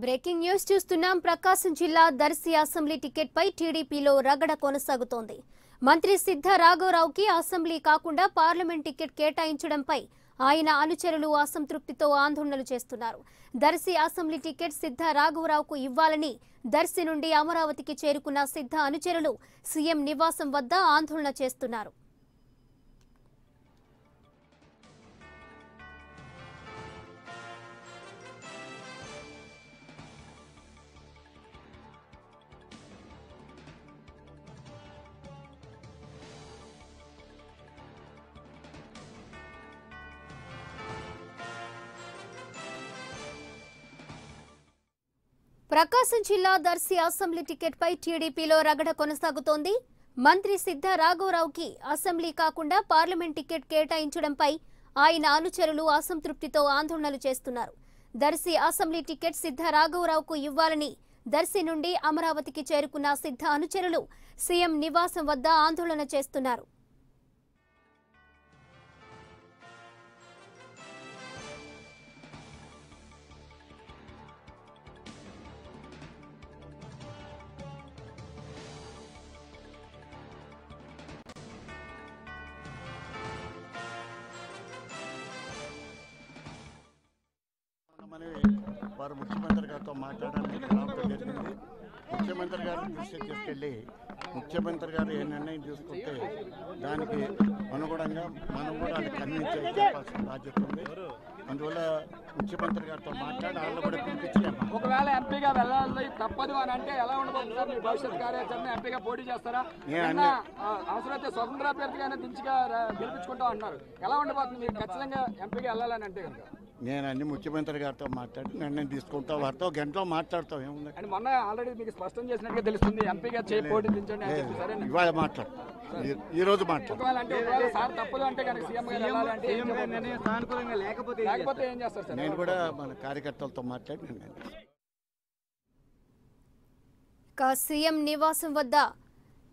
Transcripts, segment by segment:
Breaking news చూస్తున్నాం. ప్రకాశం జిల్లా Darsi assembly ticket పై టీడీపీలో రగడ కొనసాగుతోంది. మంత్రి సిద్ధ రాఘవరావుకి అసెంబ్లీ కాకుండా పార్లమెంట్ టికెట్ కేటాయించడంపై ఆయన అనుచరులు అసంతృప్తితో ఆందోళనలు చేస్తున్నారు. దర్శి అసెంబ్లీ టికెట్ సిద్ధ రాఘవరావుకు ఇవ్వాలని దర్శి నుండి అమరావతికి చేరుకున్న సిద్ధ అనుచరులు సీఎం నివాసం వద్ద ఆందోళన చేస్తున్నారు. ప్రకాశం జిల్లా దర్శి అసెంబ్లీ టికెట్ పై టీడీపీలో రగడ కొనసాగుతోంది. మంత్రి సిద్ధ రాఘవరావుకి అసెంబ్లీ కాకుండా పార్లమెంట్ టికెట్ కేటాయించడంపై ఆయన అనుచరులు అసంతృప్తితో ఆందోళనలు చేస్తున్నారు. దర్శి అసెంబ్లీ టికెట్ సిద్ధ రాఘవరావుకు ఇవ్వాలని దర్శి నుండి అమరావతికి చేరుకున్న సిద్ధ అనుచరులు సీఎం నివాసం వద్ద ఆందోళన చేస్తున్నారు. వారు ముఖ్యమంత్రి గారితో మాట్లాడడానికి రావడం జరిగింది. ముఖ్యమంత్రి గారిని దృష్టికి తీసుకెళ్ళి ముఖ్యమంత్రి గారు ఏ నిర్ణయం తీసుకుంటే దానికి అనుగుణంగా మనం కూడా అది కన్విన్స్ చెప్పాల్సిన బాధ్యత ఉంది. అందువల్ల ముఖ్యమంత్రి గారితో మాట్లాడి వాళ్ళు కూడా పిలిపించాము. ఒకవేళ ఎంపీగా వెళ్ళాలి తప్పదు అని అంటే ఎలా ఉండబోతుంది సార్? మీ భవిష్యత్ కార్యాచరణ ఎంపీగా పోటీ చేస్తారా? అవసరమైతే స్వతంత్ర అభ్యర్థిగానే దించిగా గెలిపించుకుంటాం అంటున్నారు. ఎలా ఉండబోతుంది మీరు ఖచ్చితంగా ఎంపీగా వెళ్ళాలని అంటే కనుక? నేను అన్ని ముఖ్యమంత్రి గారితో మాట్లాడి నిర్ణయం తీసుకుంటాం. వారితో గంటలో మాట్లాడతాం. ఏముంది అండ్ మొన్న ఆల్రెడీ మీకు స్పష్టం చేసినట్టుగా తెలుస్తుంది ఎంపీగా పోటీ దించండి అని చెప్పి. సరే ఇవాళ మాట్లాడు, ఈ రోజు మాట్లాడు. ఒకవేళ సార్ తప్పదు అంటే కనుక సీఎం గారు వెళ్ళాలంటే లేకపోతే ఏం చేస్తారు సార్? నేను కూడా మన కార్యకర్తలతో మాట్లాడి నిర్ణయం. సీఎం నివాసం వద్ద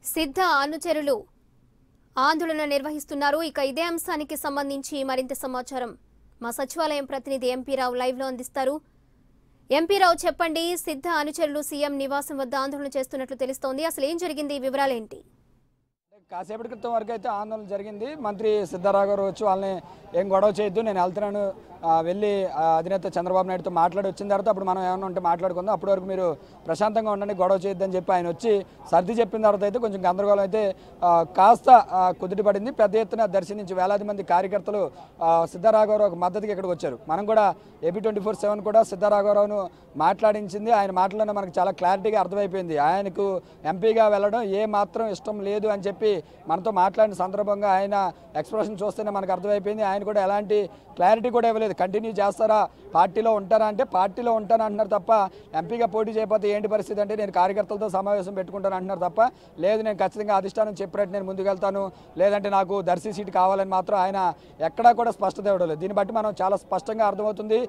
సిద్ధ అనుచరులు ఆందోళన నిర్వహిస్తున్నారు. ఇక ఇదే అంశానికి సంబంధించి మరింత సమాచారం మా సచివాలయం ప్రతినిధి ఎంపీ రావు లైవ్ లో అందిస్తారు. ఎంపీ రావు, చెప్పండి. సిద్ధ అనుచరులు సీఎం నివాసం వద్ద ఆందోళన చేస్తున్నట్లు తెలుస్తోంది. అసలు ఏం జరిగింది, వివరాలేంటి? కాసేపటి క్రితం వరకు అయితే ఆందోళన జరిగింది. మంత్రి సిద్ధరాఘవరావు వచ్చి వాళ్ళని ఏం గొడవ చేయొద్దు, నేను వెళ్తున్నాను, వెళ్ళి అధినేత చంద్రబాబు నాయుడుతో మాట్లాడి వచ్చిన తర్వాత అప్పుడు మనం ఏమన్నా ఉంటే మాట్లాడుకుందాం, అప్పటి వరకు మీరు ప్రశాంతంగా ఉండండి, గొడవ చేయొద్దని చెప్పి ఆయన వచ్చి సర్ది చెప్పిన తర్వాత అయితే కొంచెం గందరగోళం అయితే కాస్త కుదుటి పడింది. పెద్ద ఎత్తున దర్శి నుంచి వేలాది మంది కార్యకర్తలు సిద్ధరాఘవరావుకు మద్దతుగా ఇక్కడికి వచ్చారు. మనం కూడా ఏపీ 24/7 కూడా సిద్ధరాఘవరావును మాట్లాడించింది. ఆయన మాటలోనే మనకు చాలా క్లారిటీగా అర్థమైపోయింది. ఆయనకు ఎంపీగా వెళ్ళడం ఏ మాత్రం ఇష్టం లేదు అని చెప్పి మనతో మాట్లాడిన సందర్భంగా ఆయన ఎక్స్ప్రెషన్ చూస్తేనే మనకు అర్థమైపోయింది. ఆయన కూడా ఎలాంటి క్లారిటీ కూడా ఇవ్వలేదు. కంటిన్యూ చేస్తారా, పార్టీలో ఉంటారా అంటే పార్టీలో ఉంటాను అంటున్నారు తప్ప ఎంపీగా పోటీ చేయకపోతే ఏంటి పరిస్థితి అంటే నేను కార్యకర్తలతో సమావేశం పెట్టుకుంటాను అంటున్నారు తప్ప లేదు నేను ఖచ్చితంగా అధిష్టానం చెప్పినట్టు నేను ముందుకు వెళ్తాను, లేదంటే నాకు దర్శి సీటు కావాలని మాత్రం ఆయన ఎక్కడా కూడా స్పష్టత ఇవ్వలేదు. దీన్ని బట్టి మనం చాలా స్పష్టంగా అర్థమవుతుంది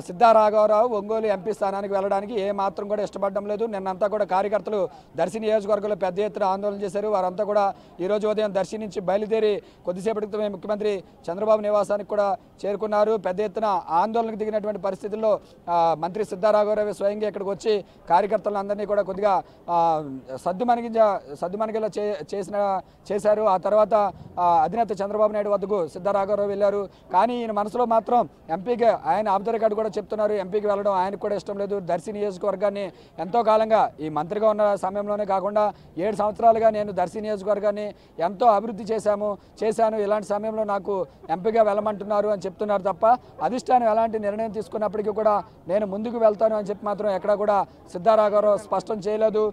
సిద్ధ రాఘవరావు ఒంగోలు ఎంపీ స్థానానికి వెళ్ళడానికి ఏ మాత్రం కూడా ఇష్టపడడం లేదు. నిన్నంతా కూడా కార్యకర్తలు దర్శి నియోజకవర్గంలో పెద్ద ఎత్తున ఆందోళన చేశారు. వారంతా కూడా ఈరోజు ఉదయం దర్శి నుంచి బయలుదేరి కొద్దిసేపటి క్రితమే ముఖ్యమంత్రి చంద్రబాబు నివాసానికి కూడా చేరుకున్నారు. పెద్ద ఎత్తున ఆందోళనకు దిగినటువంటి పరిస్థితుల్లో మంత్రి సిద్ధ రాఘవరావు స్వయంగా ఇక్కడికి వచ్చి కార్యకర్తలందరినీ కూడా కొద్దిగా సద్దుమణిగేలా చేశారు. ఆ తర్వాత అధినేత చంద్రబాబు నాయుడు వద్దకు సిద్ధ రాఘవరావు వెళ్ళారు. కానీ ఈయన మనసులో మాత్రం ఎంపీగా ఆయన ఆఫ్ ద రికార్డు కూడా చెప్తున్నారు, ఎంపీకి వెళ్ళడం ఆయనకు కూడా ఇష్టం లేదు. దర్శి నియోజకవర్గాన్ని ఎంతో కాలంగా ఈ మంత్రిగా ఉన్న సమయంలోనే కాకుండా 7 సంవత్సరాలుగా నేను దర్శి నియోజకవర్గాన్ని ఎంతో అభివృద్ధి చేశాను, ఇలాంటి సమయంలో నాకు ఎంపీగా వెళ్ళమంటున్నారు అని చెప్తున్నారు తప్ప అధిష్టానం ఎలాంటి నిర్ణయం తీసుకున్నప్పటికీ కూడా నేను ముందుకు వెళ్తాను అని చెప్పి మాత్రం ఎక్కడా కూడా సిద్ధ రాఘవరావు స్పష్టం చేయలేదు.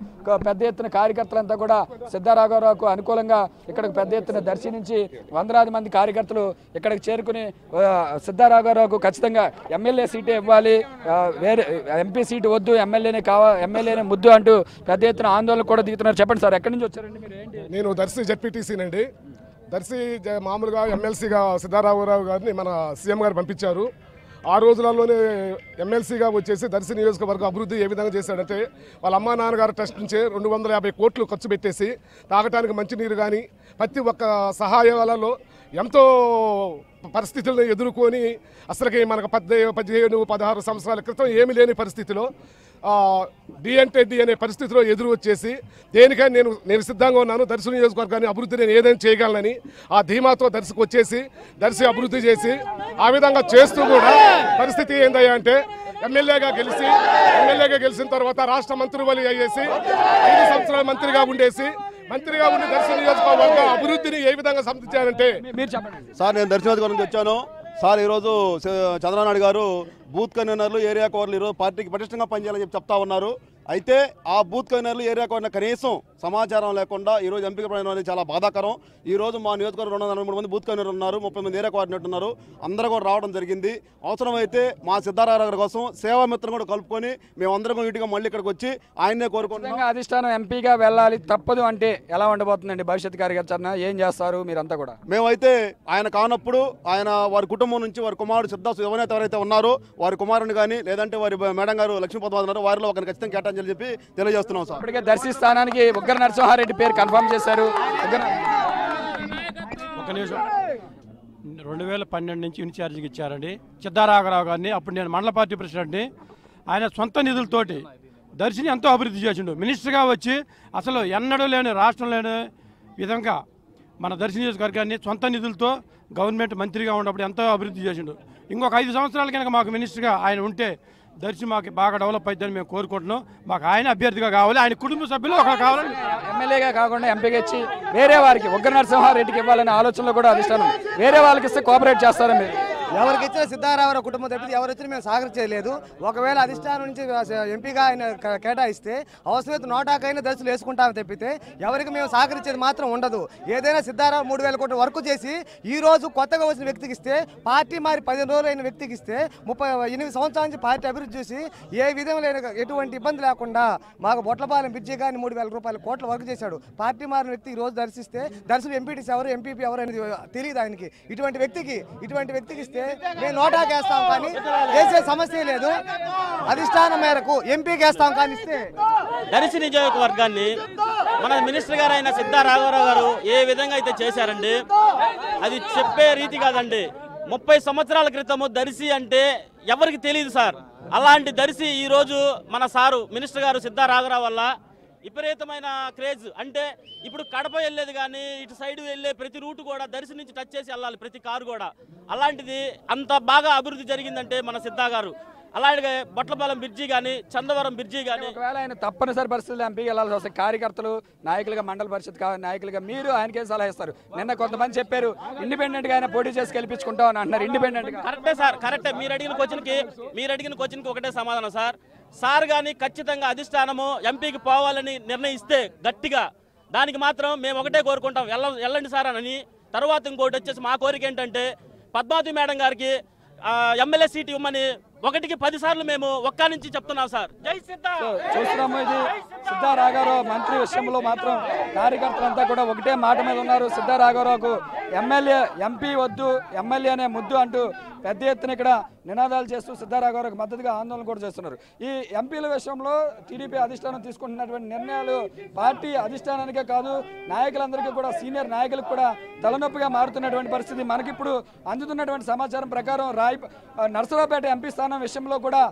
పెద్ద ఎత్తున కార్యకర్తలంతా కూడా సిద్ధ రాఘవరావుకు అనుకూలంగా ఇక్కడికి పెద్ద ఎత్తున దర్శి నుంచి వందలాది మంది కార్యకర్తలు ఇక్కడికి చేరుకుని సిద్ధ రాఘవరావుకు ఖచ్చితంగా ఎమ్మెల్యే సీటే ఇవ్వాలి, వేరే ఎంపీ సీటు వద్దు, ఎమ్మెల్యేనే ముద్దు అంటూ పెద్ద ఎత్తున ఆందోళన కూడా దిగుతున్నారు. చెప్పండి సార్, ఎక్కడి నుంచి వచ్చారండి మీరు? ఏంటి? నేను దర్శి జడ్పీటీసీనండి. దర్శి మామూలుగా ఎమ్మెల్సీగా సిద్ధరాఘవరావు గారిని మన సీఎం గారు పంపించారు. ఆ రోజులలోనే ఎమ్మెల్సీగా వచ్చేసి దర్శి నియోజకవర్గ అభివృద్ధి ఏ విధంగా చేశాడంటే వాళ్ళ అమ్మా నాన్నగారు ట్రస్ట్ నుంచే 250 కోట్లు ఖర్చు పెట్టేసి తాగటానికి మంచినీరు కానీ ప్రతి ఒక్క సహాయాలలో ఎంతో పరిస్థితులను ఎదుర్కొని అసలుకి మనకు 15-16 సంవత్సరాల క్రితం ఏమీ లేని పరిస్థితిలో డి అంటే డి అనే పరిస్థితిలో ఎదురు వచ్చేసి దేనికైనా నేను సిద్ధంగా ఉన్నాను, దర్శి నియోజకవర్గాన్ని అభివృద్ధి నేను ఏదైనా చేయగలనని ఆ ధీమాతో దర్శికి వచ్చేసి దర్శి అభివృద్ధి చేసి ఆ విధంగా చేస్తూ కూడా పరిస్థితి ఏందయ్యా అంటే ఎమ్మెల్యేగా గెలిచిన తర్వాత రాష్ట్ర మంత్రివర్యులు అయ్యేసి 5 సంవత్సరాల మంత్రిగా ఉండి దర్శి నియోజకవర్గ అభివృద్ధిని ఏ విధంగా సంధించారంటే మీరు చెప్పండి సార్. నేను దర్శి నియోజకవర్గం నుంచి వచ్చాను సార్. ఈరోజు చంద్రబాబు నాయుడు గారు బూత్ కన్వీనర్లు ఏరియా కవర్లు ఈరోజు పార్టీకి పటిష్టంగా పనిచేయాలని చెప్తా ఉన్నారు. అయితే ఆ బూత్ కన్వీనర్లు ఏరియా కవర్న కనీసం సమాచారం లేకుండా ఈరోజు ఎంపిక పడడం అనేది చాలా బాధాకరం. ఈరోజు మా నియోజకవర్గం 243 మంది బూత్ కన్వీనర్లు ఉన్నారు, 30 మంది ఏరియా కోఆర్డినేటర్ ఉన్నారు. అందరూ కూడా రావడం జరిగింది. అవసరమైతే మా సిద్ధారావు గారి కోసం సేవామిత్రం కూడా కలుపుకొని మేమందరం వీటిగా మళ్ళీ ఇక్కడికి వచ్చి ఆయన్నే కోరుకుంటున్నాం. అధిష్టానం ఎంపీగా వెళ్ళాలి తప్పదు అంటే ఎలా ఉండబోతుందండి భవిష్యత్ కార్యాచరణ? ఏం చేస్తారు మీరంతా కూడా? మేమైతే ఆయన కానప్పుడు ఆయన వారి కుటుంబం నుంచి వారి కుమారుడు సిద్ధార్థ యువనేత ఎవరైతే ఉన్నారో వారి కుమారుని కానీ లేదంటే వారి మేడం గారు లక్ష్మీపద్మ ఉన్నారు, వారిలో ఒకరిని ఖచ్చితంగా కేటాయించాలని చెప్పి తెలియజేస్తున్నాం సార్. ఇప్పటికే దర్శి స్థానానికి ఉగ్ర నరసింహారెడ్డి పేరు కన్ఫర్మ్ చేశారు. ఒక నిమిషం 2012 నుంచి ఇన్ఛార్జికి ఇచ్చారండి సిద్ధారాఘరావు గారిని. అప్పుడు నేను మండల పార్టీ ప్రెసిడెంట్ని. ఆయన సొంత నిధులతోటి దర్శిని ఎంతో అభివృద్ధి చేసిండు. మినిస్టర్గా వచ్చి అసలు ఎన్నడూ లేని రాష్ట్రం లేని విధంగా మన దర్శి నియోజకవర్గాన్ని సొంత నిధులతో గవర్నమెంట్ మంత్రిగా ఉన్నప్పుడు ఎంతో అభివృద్ధి చేసిండు. ఇంకొక 5 సంవత్సరాల కనుక మాకు మినిస్టర్గా ఆయన ఉంటే దర్శి మాకు బాగా డెవలప్ అవుతుందని మేము కోరుకుంటున్నాం. మాకు ఆయన అభ్యర్థిగా కావాలి, ఆయన కుటుంబ సభ్యులు ఒక కావాలని. ఎమ్మెల్యేగా కాకుండా ఎంపీగా ఇచ్చి వేరే వారికి ఉగ్ర నరసింహారెడ్డికి ఇవ్వాలనే ఆలోచనలో కూడా అధిష్టానం వేరే వాళ్ళకి ఇస్తే కోఆపరేట్ చేస్తారా మీరు? ఎవరికి ఇచ్చిన సిద్ధారావు కుటుంబం తప్పితే ఎవరు వచ్చినా మేము సహకరించలేదు. ఒకవేళ అధిష్టానం నుంచి ఎంపీగా ఆయన కేటాయిస్తే అవసరమైతే నోటాకైనా దర్శులు వేసుకుంటామని తప్పితే ఎవరికి మేము సహకరించేది మాత్రం ఉండదు. ఏదైనా సిద్ధారావు 3,000 కోట్ల వర్క్ చేసి ఈ రోజు కొత్తగా వచ్చిన వ్యక్తికి ఇస్తే, పార్టీ మారి 15 రోజులు అయిన వ్యక్తికి ఇస్తే 38 సంవత్సరాల నుంచి పార్టీ అభివృద్ధి చేసి ఏ విధంగా ఎటువంటి ఇబ్బంది లేకుండా మాకు బొట్లపాలెం బ్రిడ్జి కానీ 3,000 కోట్ల వర్క్ చేశాడు. పార్టీ మారిన వ్యక్తి ఈ రోజు దర్శిస్తే దర్శులు ఎంపీటీసీ ఎవరు ఎంపీపీ ఎవరు అనేది తెలియదు ఆయనకి. ఇటువంటి వ్యక్తికి ఇస్తే మేము నోటాకేస్తాం కానీ చేసే సమస్య లేదు. అధిష్టానం మేరకు ఎంపీకేస్తాం కానీ ఇస్తే దర్శి నియోజకవర్గాన్ని మన మినిస్టర్ గారు అయిన సిద్ధారాఘరావు గారు ఏ విధంగా అయితే చేశారండి అది చెప్పే రీతి కాదండి. 30 సంవత్సరాల క్రితము దర్శి అంటే ఎవరికి తెలియదు సార్. అలాంటి దర్శి ఈరోజు మన సారు మినిస్టర్ గారు సిద్ధారాఘరావు వల్ల విపరీతమైన క్రేజ్. అంటే ఇప్పుడు కడప వెళ్ళేది కానీ ఇటు సైడ్ వెళ్ళే ప్రతి రూట్ కూడా దర్శి నుంచి టచ్ చేసి వెళ్ళాలి, ప్రతి కారు కూడా. అలాంటిది అంత బాగా అభివృద్ధి జరిగిందంటే మన సిద్ధా గారు. అలాగే బొట్లపాలెం బ్రిడ్జి కానీ చందవరం బ్రిడ్జి కానీ. ఒకవేళ ఆయన తప్పనిసరి పరిస్థితుల్లో ఎంపీకి వెళ్ళాల్సి వస్తే కార్యకర్తలు నాయకులుగా మండల పరిషత్ నాయకులుగా మీరు ఆయనకేం సలహా ఇస్తారు? నిన్న కొంతమంది చెప్పారు ఇండిపెండెంట్ గా ఆయన పోటీ చేసి గెలిపించుకుంటాం అని అంటున్నారు. ఇండిపెండెంట్ గా కరెక్టే సార్, కరెక్టే. మీరు అడిగిన క్వశ్చన్కి ఒకటే సమాధానం సార్ కానీ ఖచ్చితంగా అధిష్టానము ఎంపీకి పోవాలని నిర్ణయిస్తే గట్టిగా దానికి మాత్రం మేము ఒకటే కోరుకుంటాం, వెళ్ళండి సార్ అని. తర్వాత ఇంకోటి వచ్చేసి మా కోరిక ఏంటంటే పద్మావతి మేడం గారికి ఎమ్మెల్యే సీట్ ఇవ్వమని 1కి 10 సార్లు మేము ఒక్క నుంచి చెప్తున్నాం సార్. జై సిద్ధా. చూస్తున్నాము ఇది సిద్ధారాఘరావు మంత్రి విషయంలో మాత్రం కార్యకర్తలంతా కూడా ఒకటే మాట మీద ఉన్నారు. సిద్ధారాఘరావుకు ఎంపీ వద్దు, ఎమ్మెల్యేనే ముద్దు అంటూ పెద్ద ఎత్తున ఇక్కడ నినాదాలు చేస్తూ సిద్ధారాఘరావుకు మద్దతుగా ఆందోళన కూడా చేస్తున్నారు. ఈ ఎంపీల విషయంలో టీడీపీ అధిష్టానం తీసుకుంటున్నటువంటి నిర్ణయాలు పార్టీ అధిష్టానానికే కాదు నాయకులందరికీ కూడా సీనియర్ నాయకులకు కూడా తలనొప్పిగా మారుతున్నటువంటి పరిస్థితి. మనకిప్పుడు అందుతున్నటువంటి సమాచారం ప్రకారం నర్సరావుపేట ఎంపీ స్థానం విషయంలో కూడా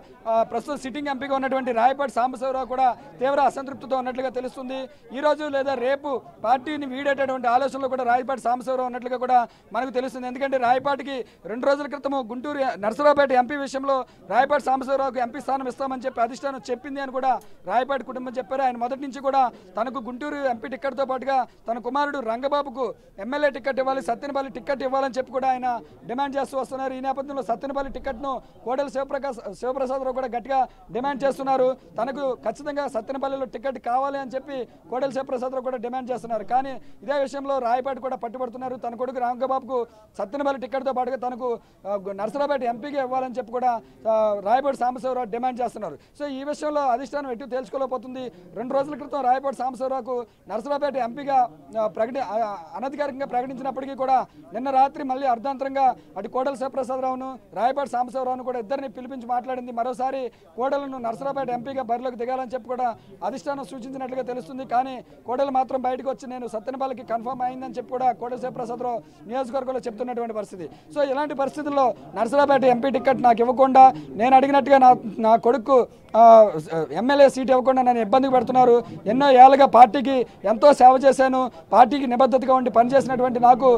ప్రస్తుతం సిట్టింగ్ ఎంపీగా ఉన్నటువంటి రాయపాటి సాంబశివరావు కూడా తీవ్ర అసంతృప్తితో ఉన్నట్లుగా తెలుస్తుంది. ఈ రోజు లేదా రేపు పార్టీని వీడేటటువంటి ఆలోచనలో కూడా రాయపాటి సాంబశివరావు ఉన్నట్లుగా కూడా మనకు తెలుస్తుంది. ఎందుకంటే రాయపాటికి 2 రోజుల క్రితం గుంటూరు నర్సరావుపేట ఎంపీ విషయంలో రాయపాటి సాంబశివరావుకు ఎంపీ స్థానం ఇస్తామని చెప్పి అధిష్టానం చెప్పింది అని కూడా రాయపాటి కుటుంబం చెప్పారు. ఆయన మొదటి నుంచి కూడా తనకు గుంటూరు ఎంపీ టికెట్తో పాటుగా తన కుమారుడు రంగబాబుకు ఎమ్మెల్యే టికెట్ ఇవ్వాలి, సత్తెనపల్లి టికెట్ ఇవ్వాలని చెప్పి కూడా ఆయన డిమాండ్ చేస్తూ వస్తున్నారు. ఈ నేపథ్యంలో సత్తెనపల్లి టికెట్ను కోడెల శివప్రసాదరావు కూడా గట్టిగా డిమాండ్ చేస్తున్నారు. తనకు ఖచ్చితంగా సత్తెనపల్లిలో టికెట్ కావాలి అని చెప్పి కోడెల శివప్రసాదరావు కూడా డిమాండ్ చేస్తున్నారు. కానీ ఇదే విషయంలో రాయపాటి కూడా పట్టుబడుతున్నారు. తన కొడుకు రంగబాబుకు సత్తెనపల్లి టికెట్తో పాటుగా తనకు నర్సరావుపేట ఎంపీగా ఇవ్వాలని చెప్పి కూడా రాయపాటి సాంబశివరావు డిమాండ్ చేస్తున్నారు. సో ఈ విషయంలో అధిష్టానం ఎటు తేల్చుకోలేకపోతుంది. 2 రోజుల క్రితం రాయపాటి సాంబశివరావుకు నర్సరావుపేట ఎంపీగా అనధికారికంగా ప్రకటించినప్పటికీ కూడా నిన్న రాత్రి మళ్ళీ అర్ధాంతరంగా అటు కోడెల శివప్రసాదరావును రాయపాటి సాంబశివరావును కూడా ఇద్దరిని పిలిపించి మాట్లాడింది. మరోసారి కోడెలను నర్సరావుపేట ఎంపీగా బరిలోకి దిగాలని చెప్పి కూడా అధిష్టానం సూచించినట్లుగా తెలుస్తుంది. కానీ కోడెలు మాత్రం బయటకు వచ్చి నేను సత్తెనపల్లికి కన్ఫర్మ్ అయిందని చెప్పి కూడా కోడెల శివప్రసాదరావు అందరూ నియోజకవర్గంలో చెప్తున్నటువంటి పరిస్థితి. సో ఇలాంటి పరిస్థితుల్లో నర్సరావుపేట ఎంపీ టికెట్ నాకు ఇవ్వకుండా, నేను అడిగినట్టుగా నా కొడుకు ఎమ్మెల్యే సీట్ ఇవ్వకుండా నన్ను ఇబ్బందికి పెడుతున్నారు. ఎన్నో ఏళ్ళుగా పార్టీకి ఎంతో సేవ చేశాను, పార్టీకి నిబద్ధతగా ఉండి పనిచేసినటువంటి నాకు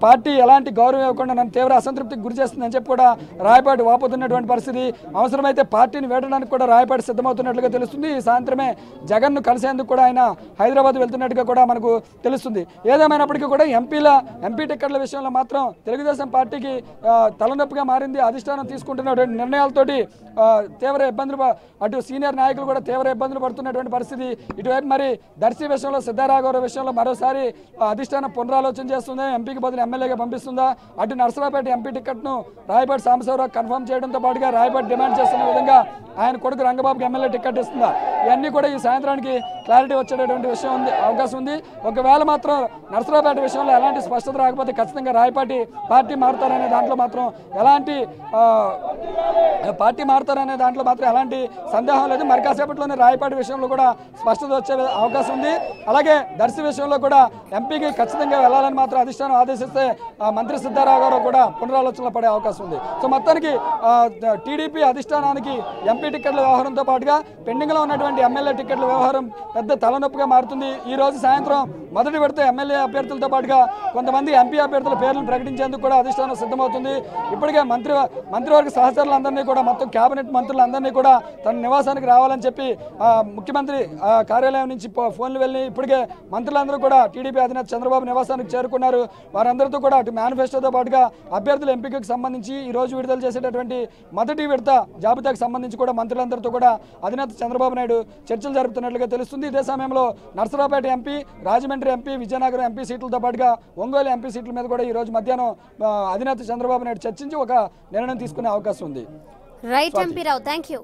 పార్టీ ఎలాంటి గౌరవం ఇవ్వకుండా నన్ను తీవ్ర అసంతృప్తికి గురి చేస్తుందని చెప్పి కూడా రాయపాటి వాపోతున్నటువంటి పరిస్థితి. అవసరమైతే పార్టీని వేడడానికి కూడా రాయపాటి సిద్ధమవుతున్నట్లుగా తెలుస్తుంది. ఈ సాయంత్రమే జగన్ను కలిసేందుకు కూడా ఆయన హైదరాబాద్ వెళ్తున్నట్టుగా కూడా మనకు తెలుస్తుంది. ఏదేమైనప్పటికీ కూడా ఎంపీ టికెట్ల విషయంలో మాత్రం తెలుగుదేశం పార్టీకి తలనొప్పిగా మారింది. అధిష్టానం తీసుకుంటున్నటువంటి నిర్ణయాలతోటి తీవ్ర ఇబ్బందులు, అటు సీనియర్ నాయకులు కూడా తీవ్ర ఇబ్బందులు పడుతున్నటువంటి పరిస్థితి. ఇటువైపు మరి దర్శి విషయంలో సిద్ధారాఘవరావు విషయంలో మరోసారి అధిష్టానం పునరాలోచన చేస్తుందా, ఎంపీకి బదులు ఎమ్మెల్యేగా పంపిస్తుందా, అటు నర్సరావుపేట ఎంపీ టికెట్ను రాయపాటి సాంబశివరావు కన్ఫర్మ్ చేయడంతో పాటుగా రాయపాటి డిమాండ్ చేస్తున్న విధంగా ఆయన కొడుకు రంగబాబుకి ఎమ్మెల్యే టికెట్ ఇస్తుందా, ఇవన్నీ కూడా ఈ సాయంత్రానికి క్లారిటీ వచ్చేటటువంటి విషయం ఉంది, అవకాశం ఉంది. ఒకవేళ మాత్రం నర్సరావుపేట విషయంలో ఎలాంటి స్పష్టత రాకపోతే ఖచ్చితంగా రాయపాటి పార్టీ మారుతారనే దాంట్లో మాత్రం ఎలాంటి సందేహం లేదు. మరి కాసేపట్లోనే రాయపాటి విషయంలో కూడా స్పష్టత వచ్చే అవకాశం ఉంది. అలాగే దర్శి విషయంలో కూడా ఎంపీకి ఖచ్చితంగా వెళ్లాలని మాత్రం అధిష్టానం ఆదేశిస్తే మంత్రి సిద్ధారాఘవరావు కూడా పునరాలోచనలో పడే అవకాశం ఉంది. సో మొత్తానికి టీడీపీ అధిష్టానానికి ఎంపీ టికెట్ల వ్యవహారంతో పాటుగా పెండింగ్లో ఉన్నటువంటి ఎమ్మెల్యే టికెట్ల వ్యవహారం పెద్ద తలనొప్పిగా మారుతుంది. ఈ రోజు సాయంత్రం మొదటి విడత ఎమ్మెల్యే అభ్యర్థులతో పాటుగా కొంతమంది ఎంపీ అభ్యర్థుల పేర్లను ప్రకటించేందుకు కూడా అధిష్టానం సిద్ధమవుతుంది. ఇప్పటికే మంత్రివర్గ సహచరులందరినీ కూడా, మొత్తం కేబినెట్ మంత్రులందరినీ కూడా తన నివాసానికి రావాలని చెప్పి ముఖ్యమంత్రి కార్యాలయం నుంచి ఫోన్లు వెళ్ళి ఇప్పటికే మంత్రులందరూ కూడా టీడీపీ అధినేత చంద్రబాబు నివాసానికి చేరుకున్నారు. వారందరితో కూడా అటు మేనిఫెస్టోతో పాటుగా అభ్యర్థుల ఎంపికకు సంబంధించి ఈ రోజు విడుదల చేసేటటువంటి మొదటి విడత జాబితాకు సంబంధించి కూడా మంత్రులందరితో కూడా అధినేత చంద్రబాబు నాయుడు చర్చలు జరుపుతున్నట్లుగా తెలుస్తుంది. ఇదే సమయంలో Narasaraopet MP, Rajahmundry MP, Vizianagaram MP సీట్లతో పాటుగా ఒంగోలు ఎంపీ సీట్ల మీద కూడా ఈ రోజు మధ్యాహ్నం అధినేత చంద్రబాబు నాయుడు చర్చించి ఒక నిర్ణయం తీసుకునే అవకాశం ఉంది. Right MP Rao, thank you.